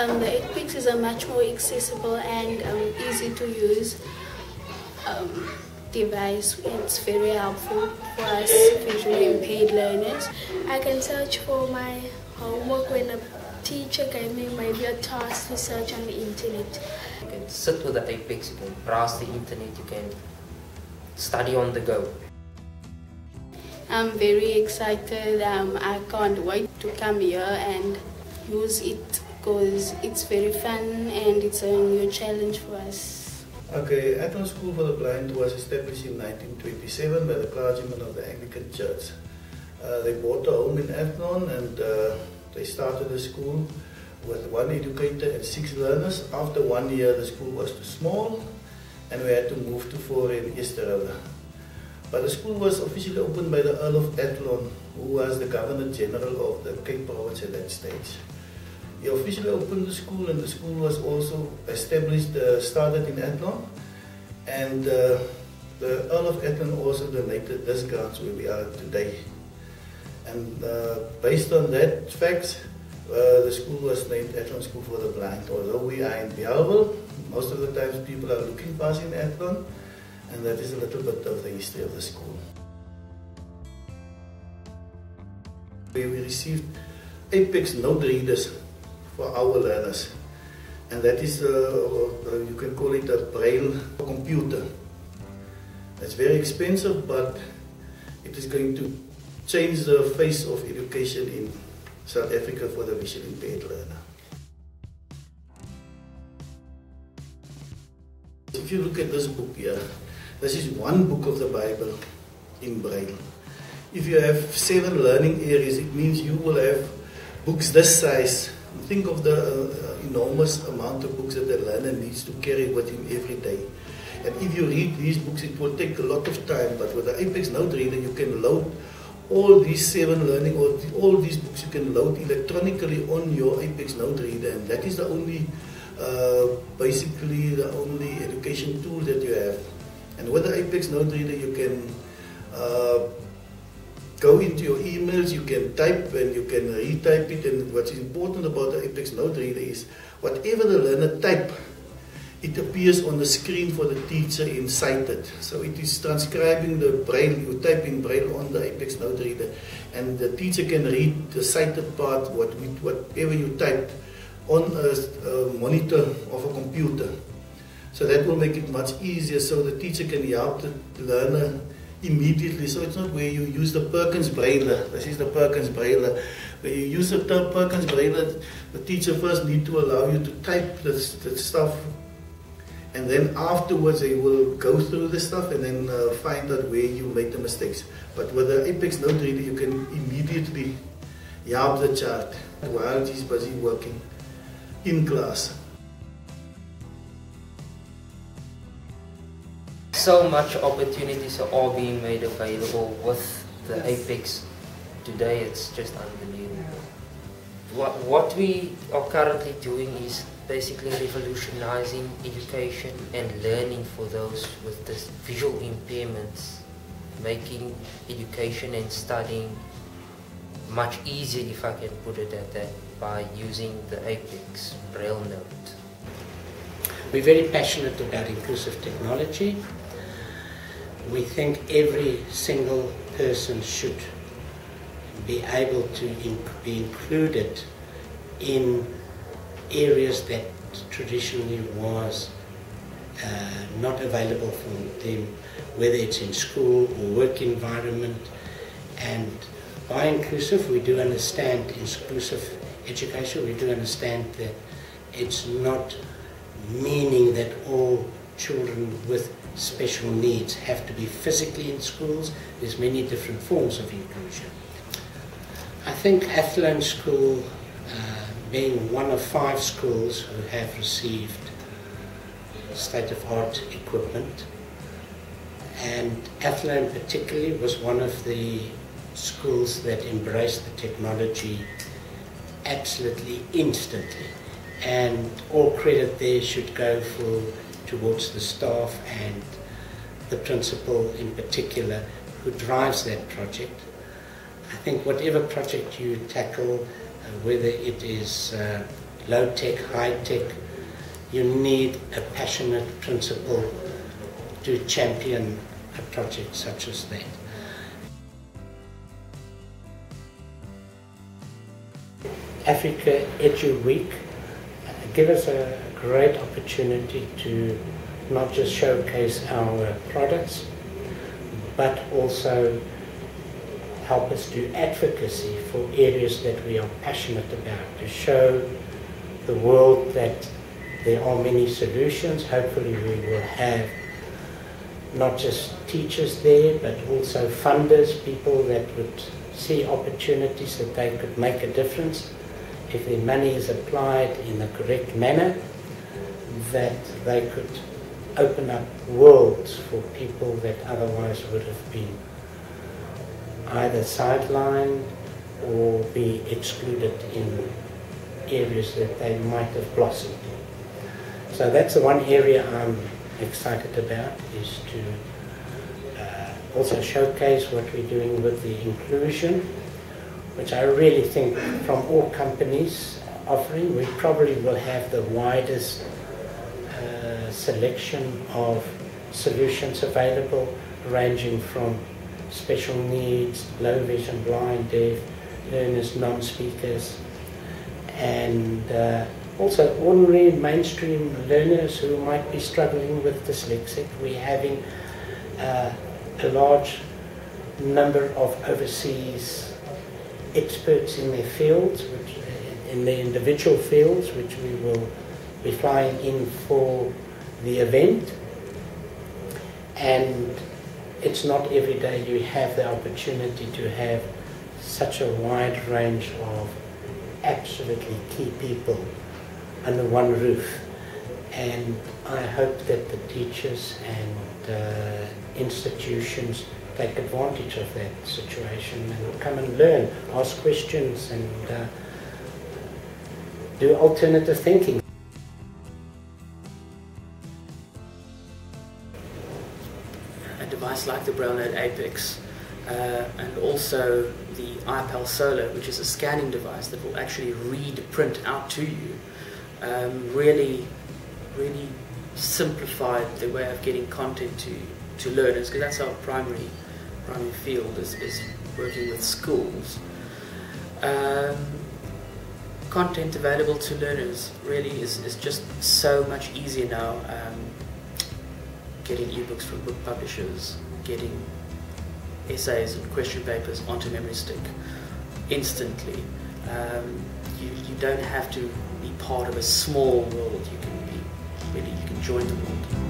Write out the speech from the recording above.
The EdPix is a much more accessible and easy to use device. It's very helpful for us visually impaired learners. I can search for my homework when a teacher gave me maybe a task to search on the internet. You can sit with the EdPix, you can browse the internet, you can study on the go. I'm very excited. I can't wait to come here and use it because it's very fun and it's a new challenge for us. Okay, Athlone School for the Blind was established in 1927 by the clergymen of the Anglican Church. They bought a home in Athlone and they started the school with 1 educator and 6 learners. After 1 year the school was too small and we had to move to 4 in Easterriver. But the school was officially opened by the Earl of Athlone, who was the Governor General of the Cape Province at that stage. He officially opened the school and the school was also established, started in Athlone, and the Earl of Athlone also donated this grant where we are today. And based on that fact, the school was named Athlone School for the Blind. Although we are in Bellville, most of the times people are looking for us in Athlone, and that is a little bit of the history of the school. We received EdPix note readers for our learners, and that is, you can call it a braille computer. It's very expensive, but it is going to change the face of education in South Africa for the visually impaired learner. If you look at this book here, this is one book of the Bible in braille. If you have 7 learning areas, it means you will have books this size. Think of the enormous amount of books that the learner needs to carry with him every day. And if you read these books, it will take a lot of time, but with the EdPix note reader you can load all these 7 learning, or all these books you can load electronically on your EdPix note reader, and that is the only, basically the only education tool that you have. And with the EdPix note reader you can go into your emails, you can type and you can retype it, and what's important about the EdPix note reader is whatever the learner type, it appears on the screen for the teacher in sighted. So it is transcribing the braille, you type in braille on the EdPix note reader, and the teacher can read the sighted part, whatever you typed, on a monitor of a computer. So that will make it much easier, so the teacher can help the learner immediately. So it's not where you use the Perkins braille. This is the Perkins braille. Where you use the Perkins braille, the teacher first need to allow you to type the stuff, and then afterwards they will go through the stuff and then find out where you made the mistakes. But with the EdPix note reader you can immediately help the child while he's busy working in class. So much opportunities are all being made available with the EdPix today. It's just unbelievable. What we are currently doing is basically revolutionizing education and learning for those with this visual impairments, making education and studying much easier, if I can put it at that, by using the EdPix braille note. We're very passionate about inclusive technology. We think every single person should be able to be included in areas that traditionally was not available for them, whether it's in school or work environment. And by inclusive, we do understand inclusive education, we do understand that it's not meaning that all children with special needs have to be physically in schools. There's many different forms of inclusion. I think Athlone School, being one of 5 schools who have received state-of-art equipment, and Athlone particularly was one of the schools that embraced the technology absolutely instantly, and all credit there should go towards the staff and the principal in particular who drives that project. I think whatever project you tackle, whether it is low-tech, high-tech, you need a passionate principal to champion a project such as that. Africa EduWeek give us a great opportunity to not just showcase our products, but also help us do advocacy for areas that we are passionate about, to show the world that there are many solutions. Hopefully we will have not just teachers there, but also funders, people that would see opportunities that they could make a difference if their money is applied in the correct manner, that they could open up worlds for people that otherwise would have been either sidelined or be excluded in areas that they might have blossomed. So that's the one area I'm excited about, is to also showcase what we're doing with the inclusion, which I really think from all companies offering, we probably will have the widest selection of solutions available, ranging from special needs, low vision, blind, deaf learners, non-speakers, and also ordinary mainstream learners who might be struggling with dyslexia. We're having a large number of overseas experts in their fields, in their individual fields, which we will be flying in for the event. And it's not every day you have the opportunity to have such a wide range of absolutely key people under one roof. And I hope that the teachers and institutions take advantage of that situation and come and learn, ask questions, and do alternative thinking. A device like the Braille-Note Apex and also the iPal Solo, which is a scanning device that will actually read print out to you, really simplified the way of getting content to learners, because that's our primary field is working with schools. Content available to learners really is just so much easier now. Getting ebooks from book publishers, getting essays and question papers onto memory stick instantly. You don't have to be part of a small world. You can join the world.